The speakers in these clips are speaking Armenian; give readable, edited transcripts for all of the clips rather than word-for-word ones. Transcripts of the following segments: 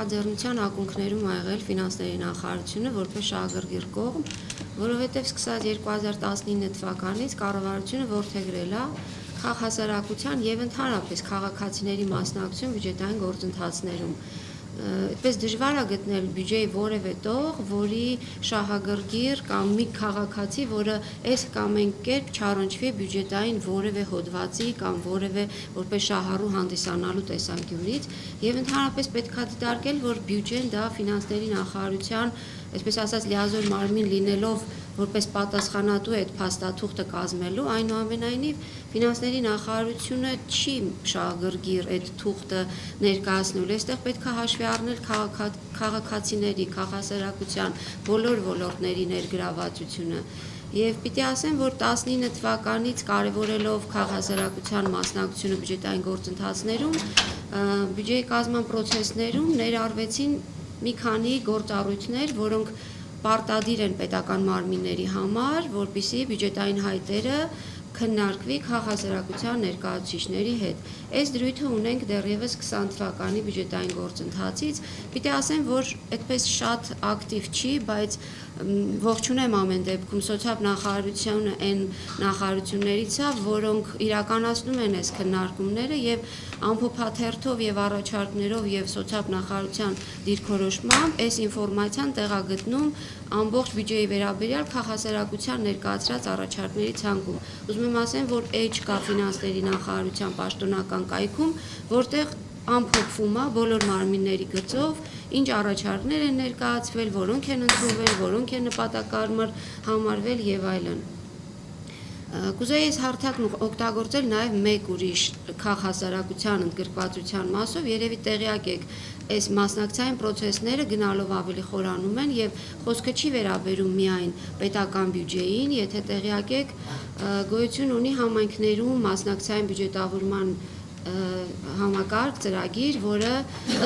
նախաձեռնության ակունքներում ա եղել ֆինանսների նախարարությունը որպես շահագրգիռ կողմ, որովհետև սկսած 2019 թվականից կառավարությունը որդեգրել է քաղաքասարակության եւ ընդհանրապես քաղաքացիների մասնակցություն բյուջետային գործընթացներում։ Այդպես դժվար է գտնել բյուջեի որևէ տող, որի շահագրգիռ կամ մի քաղաքացի, որը այս կամ այն կերպ չառնչվի բյուջետային որևէ հոդվածի կամ որևէ որպես շահառու հանդիսանալու տեսանկյունից, եւ ընդհանրապես պետք է դիտարկել, որ բյուջեն դա ֆինանսների նախարարության, այսպես ասած, լիազոր մարմին լինելով որպես պատասխանատու այդ փաստաթուղթը կազմելու, այնուամենայնիվ ֆինանսների նախարարությունը չի շահագրգիռ այդ թուղթը ներկայացնելու։ Այստեղ պետք է հաշվի առնել քաղաքացիների, քաղաքասարակության բոլոր ոլորտների ներգրավվածությունը։ Եվ պիտի ասեմ, որ 19 թվականից կարևորելով քաղաքասարակության մասնակցությունը բյուջետային գործընթացներում, բյուջեի կազմման պրոցեսներում ներառվեցին մի քանի գործառույթներ, որոնք պարտադիր են պետական մարմինների համար, որպեսզի բյուջետային հայտերը քննարկվի քաղաքասարակության ներկայացուցիչների հետ։ Այս դրույթը ունենք դեռևս 20 թվականի բյուջետային գործընթացից։ Պիտի ասեմ, որ այդպես շատ ակտիվ չի, բայց ողջունեմ ամեն դեպքում սոցիալ-նախարարությունը այն նախարարություններից է, որոնք իրականացնում են այս քննարկումները եւ ամփոփաթերթով եւ առաջարկներով եւ սոցիալ-նախարարության դիրքորոշմամբ այս ինֆորմացիան տեղագտնում ամբողջ բյուջեի վերաբերյալ քաղաքասարակության ներկայացրած առաջարկների ցանկում։ Ուզում եմ ասեմ, որ կա ֆինանսների նախարարության պաշտոնական կայքում, որտեղ ամփոփվում է բոլոր մարմինների գծով, ինչ առաջարկներ են ներկայացվել, որոնք են ընդունվել, որոնք են նպատակարար համարվել եւ այլն։ Կուզեի այս հարթակն օգտագործել նաև մեկ ուրիշ քաղաքասարակության ընդգրկվածության մասով, երևի տեղյակ եք, այս մասնակցային պրոցեսները գնալով ավելի խորանում են եւ խոսքը չի վերաբերում միայն պետական բյուջեին, եթե տեղյակ եք, գոյություն ունի համայնքներում մասնակցային բյուջետավորման համակարգ ծրագիր, որը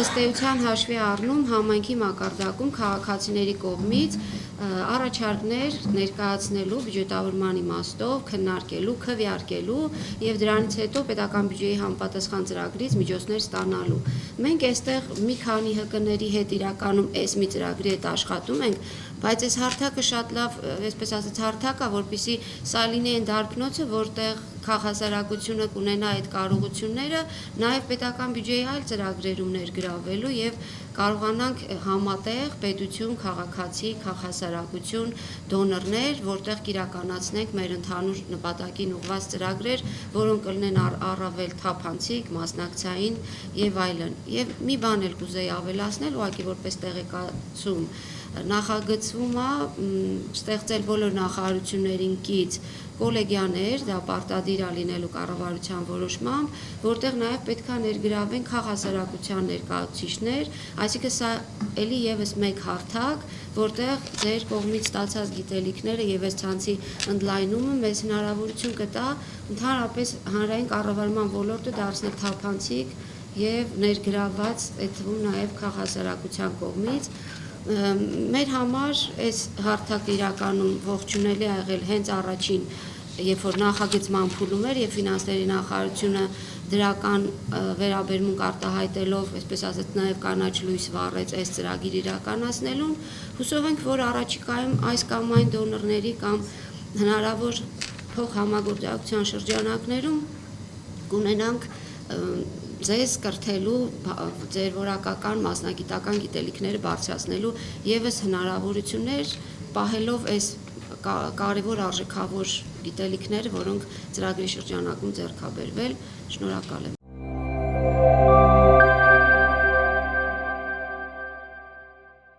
ըստ էության հաշվի առնում համայնքի մակարդակում քաղաքացիների կողմից առաջարկներ ներկայացնելու բյուջետավորման իմաստով, քննարկելու, քվեարկելու եւ դրանից հետո պետական բյուջեի համապատասխան ծրագրից միջոցներ ստանալու։ Մենք այստեղ մի քանի ՀԿ-ների հետ իրականում այս մի ծրագրի հետ աշխատում ենք, բայց այս հարթակը շատ լավ, այսպես ասած, հարթակ է, որպեսզի սա լինի այն դարբնոցը, որտեղ քաղաքասարակությունը կունենա այդ կարողությունները նաև պետական բյուջեի այլ ծրագրերում ներգրավելու եւ կարողանանք համատեղ պետություն, քաղաքացի, քաղաքասարակություն, դոնորներ, որտեղ կիրականացնենք մեր ընդհանուր նպատակին ուղղված ծրագրեր, որոնք կլինեն առավել թափանցիկ, մասնակցային եւ այլն։ Եվ մի բան էլ կուզեի ավելացնել, ուղղակի որպես տեղեկացում, նախագծվում է ստեղծել բոլոր նախարարություններին կից կոլեգիաներ, դա պարտադիր է լինելու կառավարության որոշմամբ, որտեղ նաև պետք է ներգրավեն քաղաքասարակության ներկայացուցիչներ, այսինքն սա էլի եւս մեկ հարթակ, որտեղ ձեր կողմից ստացած գիտելիքները եւ այս ցանցի ընդլայնումը մեզ հնարավորություն կտա ընդհանրապես հանրային կառավարման ոլորտը դարձնել թափանցիկ եւ ներգրավված, այդ թվում նաև քաղաքասարակության կողմից։ Մեր համար այս հարթակը իրականում ողջունելի ա եղել հենց առաջին, երբ որ նախագծման փուլում էր եւ ֆինանսների նախարարությունը դրական վերաբերմունք արտահայտելով, այսպես ասած, նաեւ կանաչ լույս վառեց այս ծրագիր իրականացնելուն, հուսով ենք, որ առաջիկայում այս կամ այն դոնորների կամ հնարավոր փոխհամագործակցության շրջանակներում կունենանք ձեզ կրթելու, ձեր որակական մասնագիտական գիտելիքները բարձրացնելու եւս հնարավորություններ, պահելով այս կարևոր արժեքավոր գիտելիքները, որոնք ծրագրի շրջանակում ձեռք ա բերվել։ Շնորհակալ եմ։